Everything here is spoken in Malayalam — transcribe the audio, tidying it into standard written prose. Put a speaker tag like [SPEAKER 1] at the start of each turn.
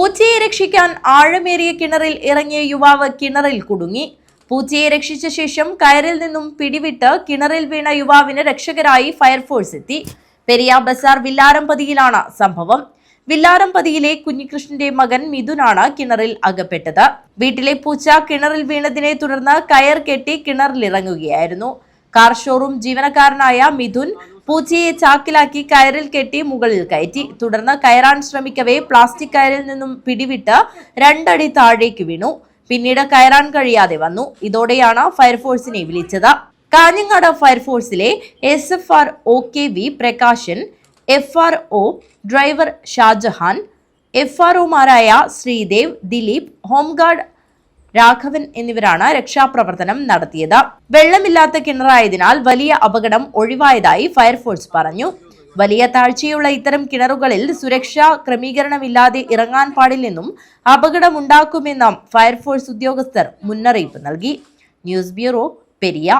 [SPEAKER 1] പൂച്ചയെ രക്ഷിക്കാൻ ആഴമേറിയ കിണറിൽ ഇറങ്ങിയ യുവാവ് കിണറിൽ കുടുങ്ങി. പൂച്ചയെ രക്ഷിച്ച ശേഷം കയറിൽ നിന്നും പിടിവിട്ട് കിണറിൽ വീണ യുവാവിന് രക്ഷകരായി ഫയർഫോഴ്സ് എത്തി. പെരിയ ബസാർ വില്ലാരംപതിയിലാണ് സംഭവം. വില്ലാരംപതിയിലെ കുഞ്ഞികൃഷ്ണന്റെ മകൻ മിഥുനാണ് കിണറിൽ അകപ്പെട്ടത്. വീട്ടിലെ പൂച്ച കിണറിൽ വീണതിനെ തുടർന്ന് കയർ കെട്ടി കിണറിലിറങ്ങുകയായിരുന്നു. കാർ ഷോറൂം ജീവനക്കാരനായ മിഥുൻ പൂച്ചയെ ചാക്കിലാക്കി കയറിൽ കെട്ടി മുകളിൽ കയറ്റി. തുടർന്ന് കയറാൻ ശ്രമിക്കവേ പ്ലാസ്റ്റിക് കയറിൽ നിന്നും പിടിവിട്ട് 2 അടി താഴേക്ക് വീണു. പിന്നീട് കയറാൻ കഴിയാതെ വന്നു. ഇതോടെയാണ് ഫയർഫോഴ്സിനെ വിളിച്ചത്. കാഞ്ഞങ്ങാട് ഫയർഫോഴ്സിലെ SFR OKV Prakashan, FRO driver Shajahan, FROമാരായ ശ്രീദേവ്, ദിലീപ്, ഹോംഗാർഡ് രാഘവൻ എന്നിവരാണ് രക്ഷാപ്രവർത്തനം നടത്തിയത്. വെള്ളമില്ലാത്ത കിണറായതിനാൽ വലിയ അപകടം ഒഴിവായതായി ഫയർഫോഴ്സ് പറഞ്ഞു. വലിയ താഴ്ചയുള്ള ഇത്തരം കിണറുകളിൽ സുരക്ഷാ ക്രമീകരണമില്ലാതെ ഇറങ്ങാൻ പാടില്ലെന്നും അപകടമുണ്ടാക്കുമെന്നും ഫയർഫോഴ്സ് ഉദ്യോഗസ്ഥർ മുന്നറിയിപ്പ് നൽകി. News bureau, Periya.